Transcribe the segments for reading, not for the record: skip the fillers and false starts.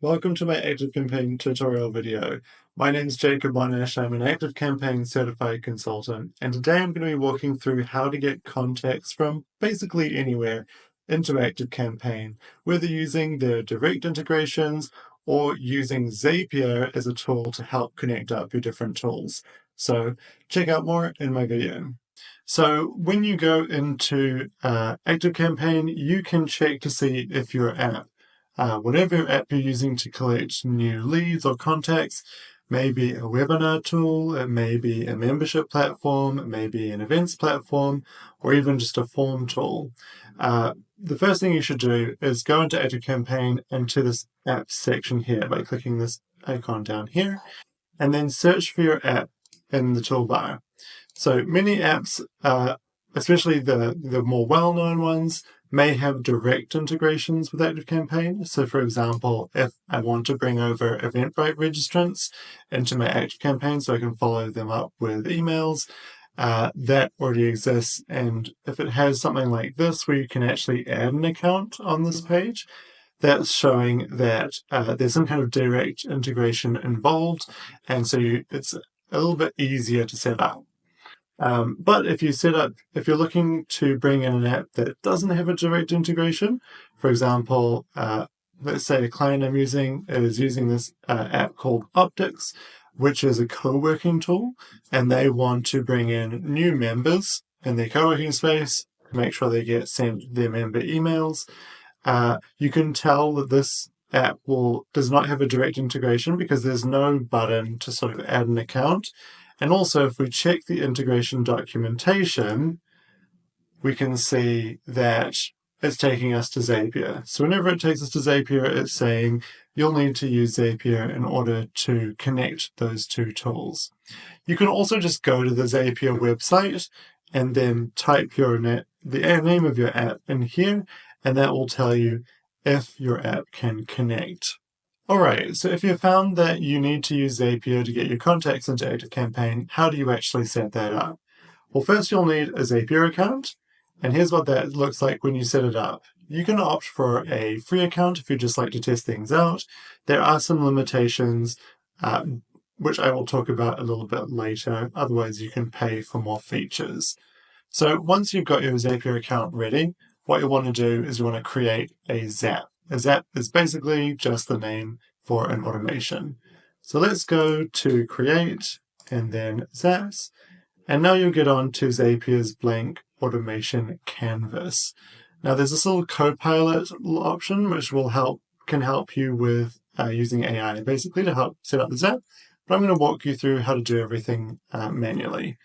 Welcome to my ActiveCampaign tutorial video. My name is Jacob Monash. I'm an ActiveCampaign certified consultant, and today I'm going to be walking through how to get contacts from basically anywhere into ActiveCampaign, whether using the direct integrations or using Zapier as a tool to help connect up your different tools. So check out more in my video. So when you go into ActiveCampaign, you can check to see if your app, whatever app you're using to collect new leads or contacts, maybe a webinar tool, it may be a membership platform, it may be an events platform, or even just a form tool. The first thing you should do is go into ActiveCampaign into this apps section here by clicking this icon down here, and then search for your app in the toolbar. So many apps, especially the more well-known ones, may have direct integrations with ActiveCampaign. So for example, if I want to bring over Eventbrite registrants into my ActiveCampaign so I can follow them up with emails, that already exists. And if it has something like this where you can actually add an account on this page, that's showing that there's some kind of direct integration involved, and so it's a little bit easier to set up. But if you're looking to bring in an app that doesn't have a direct integration, for example, let's say a client I'm using is using this app called Optics, which is a co-working tool, and they want to bring in new members in their co-working space to make sure they get sent their member emails. You can tell that this app does not have a direct integration because there's no button to sort of add an account. And also, if we check the integration documentation, we can see that it's taking us to Zapier. So whenever it takes us to Zapier, it's saying you'll need to use Zapier in order to connect those two tools. You can also just go to the Zapier website and then type the name of your app in here, and that will tell you if your app can connect. Alright, so if you found that you need to use Zapier to get your contacts into ActiveCampaign, how do you actually set that up? Well, first you'll need a Zapier account, and here's what that looks like when you set it up. You can opt for a free account if you just like to test things out. There are some limitations, which I will talk about a little bit later. Otherwise, you can pay for more features. So once you've got your Zapier account ready, what you want to do is you want to create a Zap. A Zap is basically just the name for an automation. So let's go to Create and then Zaps. And now you'll get on to Zapier's blank automation canvas. Now there's this little Copilot option which can help you with using AI basically to help set up the Zap. But I'm going to walk you through how to do everything manually.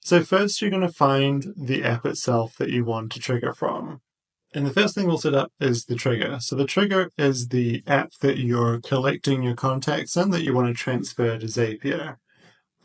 So first you're going to find the app itself that you want to trigger from. And the first thing we'll set up is the trigger. So the trigger is the app that you're collecting your contacts in that you want to transfer to Zapier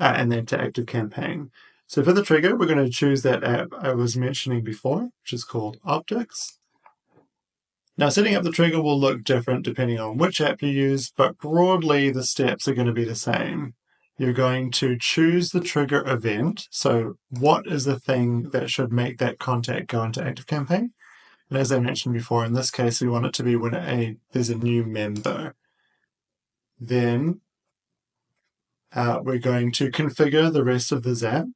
and then to ActiveCampaign. So for the trigger, we're going to choose that app I was mentioning before, which is called Optics. Now setting up the trigger will look different depending on which app you use, but broadly the steps are going to be the same. You're going to choose the trigger event. So what is the thing that should make that contact go into ActiveCampaign? And as I mentioned before, in this case, we want it to be when there's a new member. Then we're going to configure the rest of the Zap.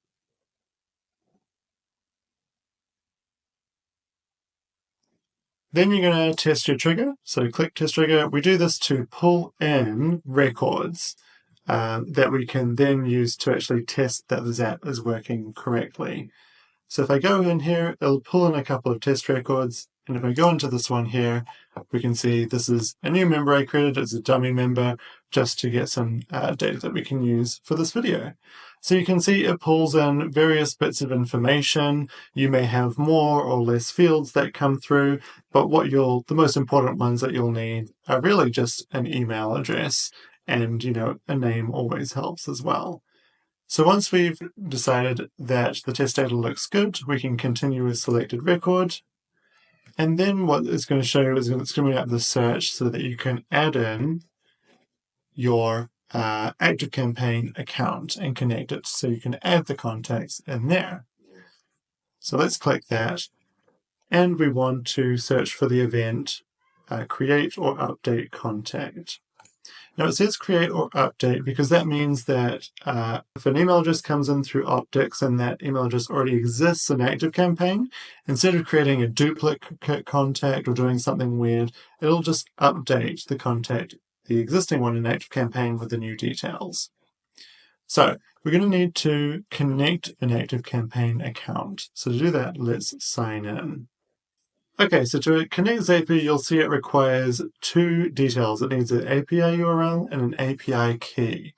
Then you're going to test your trigger. So click Test Trigger. We do this to pull in records that we can then use to actually test that the Zap is working correctly. So if I go in here, it'll pull in a couple of test records. And if I go into this one here, we can see this is a new member I created as a dummy member just to get some data that we can use for this video. So you can see it pulls in various bits of information. You may have more or less fields that come through, but the most important ones that you'll need are really just an email address, and a name always helps as well. So once we've decided that the test data looks good, we can continue with selected record. And then what it's going to show is it's going to bring up the search so that you can add in your ActiveCampaign account and connect it so you can add the contacts in there. So let's click that. And we want to search for the event, create or update contact. Now it says create or update because that means that if an email address comes in through Optics and that email address already exists in ActiveCampaign, instead of creating a duplicate contact or doing something weird, it'll just update the existing one in ActiveCampaign with the new details. So we're going to need to connect an ActiveCampaign account. So to do that, let's sign in. Okay, so to connect Zapier, you'll see it requires two details. It needs an API URL and an API key.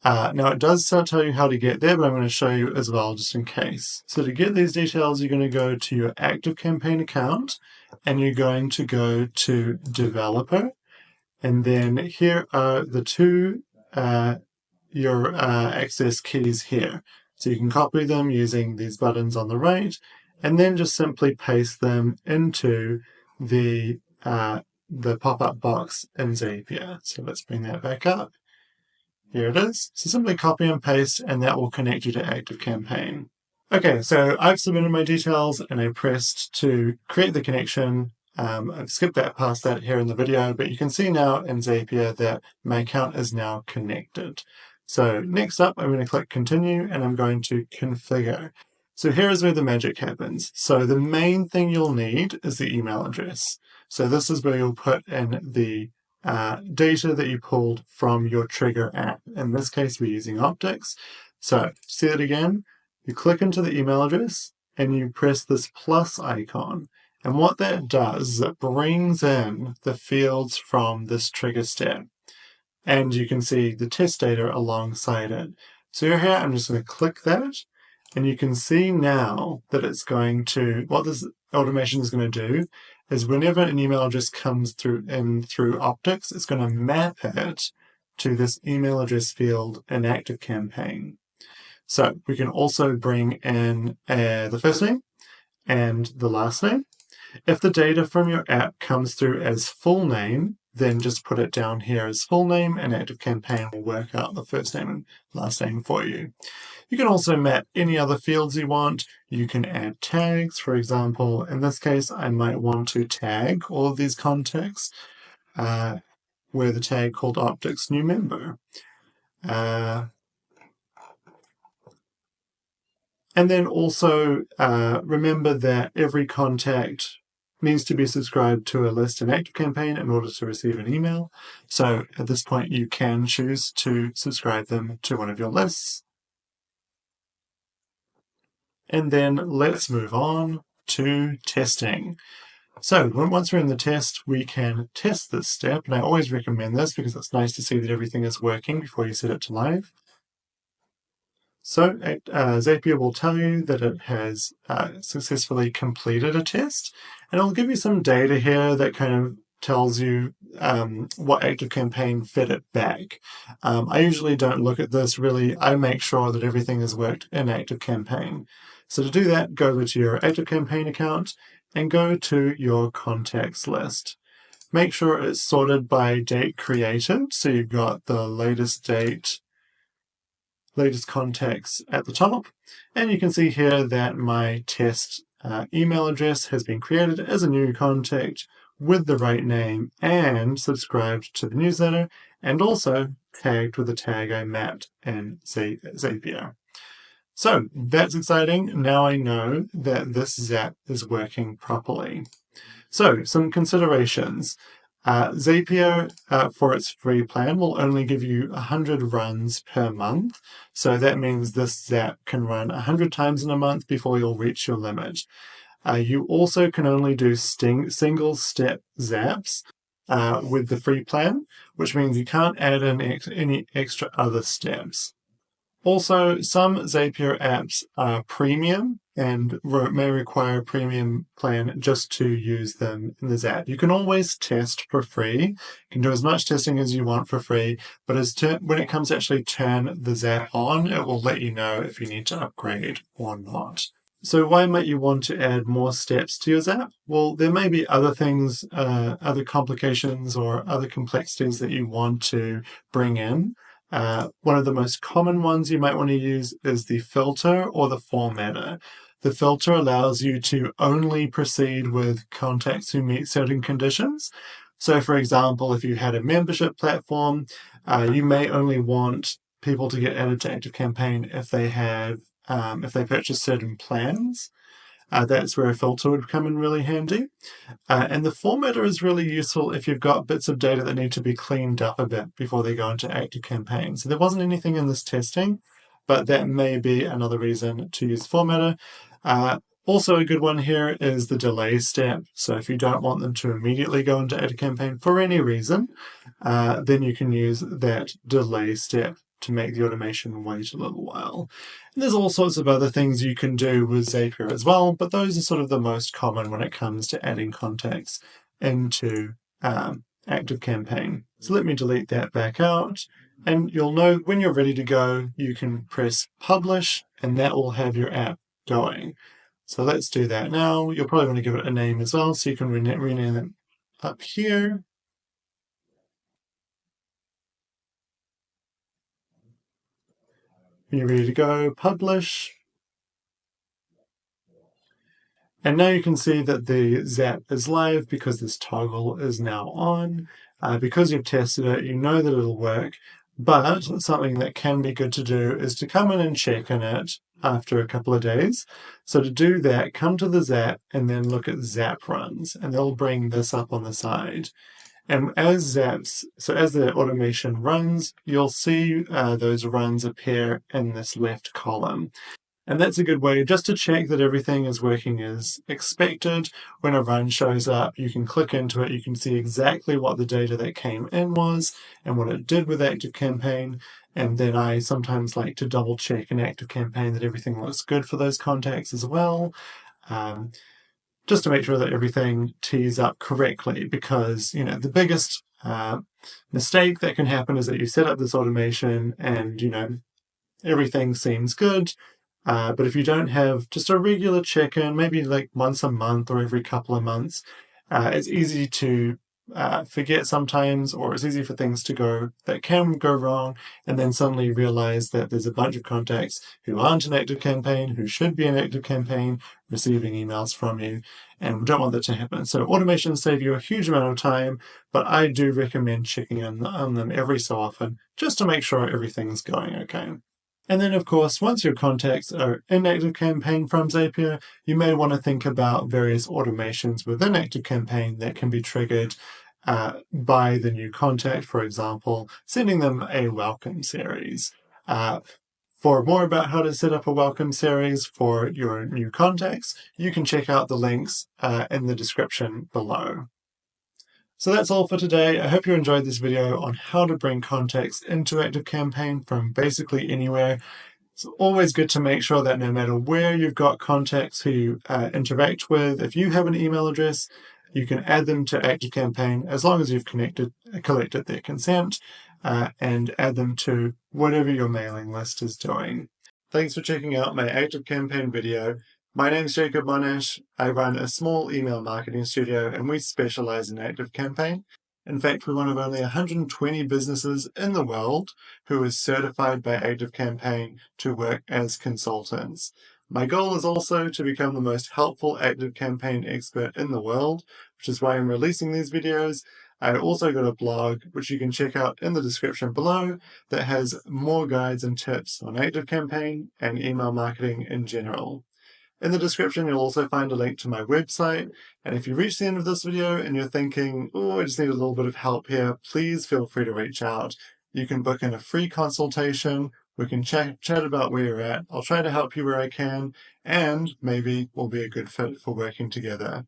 Now it does tell you how to get there, but I'm going to show you as well, just in case. So to get these details, you're going to go to your ActiveCampaign account, and you're going to go to Developer, and then here are the two your access keys here. So you can copy them using these buttons on the right, and then just simply paste them into the pop-up box in Zapier. So let's bring that back up. Here it is. So simply copy and paste, and that will connect you to ActiveCampaign. Okay, so I've submitted my details and I pressed to create the connection. I've skipped past that here in the video, but you can see now in Zapier that my account is now connected. So next up, I'm going to click continue and I'm going to configure. So here is where the magic happens. So the main thing you'll need is the email address. So this is where you'll put in the data that you pulled from your trigger app. In this case, we're using Optics. So see it again. You click into the email address and you press this plus icon. And what that does is it brings in the fields from this trigger step. And you can see the test data alongside it. So here, I'm just going to click that. And you can see now that it's going to, what this automation is going to do is whenever an email address comes through Optics, it's going to map it to this email address field in ActiveCampaign. So we can also bring in the first name and the last name. If the data from your app comes through as full name, then just put it down here as full name, and ActiveCampaign will work out the first name and last name for you. You can also map any other fields you want. You can add tags, for example. In this case, I might want to tag all of these contacts with a tag called Optics New Member. And then also remember that every contact needs to be subscribed to a list in ActiveCampaign in order to receive an email. So at this point, you can choose to subscribe them to one of your lists. And then let's move on to testing. So once we're in the test, we can test this step. And I always recommend this because it's nice to see that everything is working before you set it to live. So Zapier will tell you that it has successfully completed a test, and it'll give you some data here that kind of tells you what ActiveCampaign fed it back. I usually don't look at this really. I make sure that everything has worked in ActiveCampaign. So to do that, go over to your ActiveCampaign account and go to your contacts list. Make sure it's sorted by date created, so you've got the latest date, latest contacts at the top, and you can see here that my test email address has been created as a new contact with the right name and subscribed to the newsletter, and also tagged with the tag I mapped in Zapier. So that's exciting. Now I know that this Zap is working properly. So some considerations. Zapier, for its free plan, will only give you 100 runs per month. So that means this Zap can run 100 times in a month before you'll reach your limit. You also can only do single-step Zaps with the free plan, which means you can't add in any extra other steps. Also, some Zapier apps are premium and may require a premium plan just to use them in the Zap. You can always test for free. You can do as much testing as you want for free, but when it comes to actually turn the Zap on, it will let you know if you need to upgrade or not. So why might you want to add more steps to your Zap? Well, there may be other things, other complications or other complexities that you want to bring in. One of the most common ones you might want to use is the filter or the formatter. The filter allows you to only proceed with contacts who meet certain conditions, So for example, if you had a membership platform, you may only want people to get added to ActiveCampaign if they purchase certain plans. That's where a filter would come in really handy. And the formatter is really useful if you've got bits of data that need to be cleaned up a bit before they go into ActiveCampaign. So there wasn't anything in this testing, but that may be another reason to use formatter. Also a good one here is the delay step. So if you don't want them to immediately go into ActiveCampaign for any reason, then you can use that delay step to make the automation wait a little while. And there's all sorts of other things you can do with Zapier as well, but those are sort of the most common when it comes to adding contacts into ActiveCampaign. So let me delete that back out, and you'll know when you're ready to go, you can press publish, and that will have your app going. So let's do that now. You'll probably want to give it a name as well, so you can rename it up here. When you're ready to go, publish. And now you can see that the Zap is live because this toggle is now on. Because you've tested it, you know that it'll work. But something that can be good to do is to come in and check in it after a couple of days. So to do that, come to the Zap and then look at Zap runs, and they'll bring this up on the side. And as the automation runs, you'll see those runs appear in this left column. And that's a good way just to check that everything is working as expected. When a run shows up, you can click into it, you can see exactly what the data that came in was and what it did with ActiveCampaign. And then I sometimes like to double check in ActiveCampaign that everything looks good for those contacts as well. Just to make sure that everything tees up correctly, because the biggest mistake that can happen is that you set up this automation and everything seems good, but if you don't have just a regular check-in, maybe like once a month or every couple of months, it's easy to forget sometimes, or it's easy for things that can go wrong, and then suddenly realize that there's a bunch of contacts who aren't in ActiveCampaign, who should be in ActiveCampaign, receiving emails from you, and we don't want that to happen. So automations save you a huge amount of time, but I do recommend checking in on them every so often, just to make sure everything's going okay. And then, of course, once your contacts are in ActiveCampaign from Zapier, you may want to think about various automations within ActiveCampaign that can be triggered by the new contact. For example, sending them a welcome series. For more about how to set up a welcome series for your new contacts, you can check out the links in the description below. So that's all for today. I hope you enjoyed this video on how to bring contacts into ActiveCampaign from basically anywhere. It's always good to make sure that no matter where you've got contacts who you interact with, if you have an email address, you can add them to ActiveCampaign as long as you've collected their consent and add them to whatever your mailing list is doing. Thanks for checking out my ActiveCampaign video. My name's Jacob Monash. I run a small email marketing studio and we specialize in ActiveCampaign. In fact, we're one of only 120 businesses in the world who is certified by ActiveCampaign to work as consultants. My goal is also to become the most helpful ActiveCampaign expert in the world, which is why I'm releasing these videos. I also got a blog, which you can check out in the description below, that has more guides and tips on ActiveCampaign and email marketing in general. In the description, you'll also find a link to my website. And if you reach the end of this video and you're thinking, oh, I just need a little bit of help here, please feel free to reach out. You can book in a free consultation. We can chat about where you're at. I'll try to help you where I can, and maybe we'll be a good fit for working together.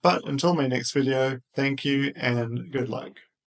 But until my next video, thank you and good luck.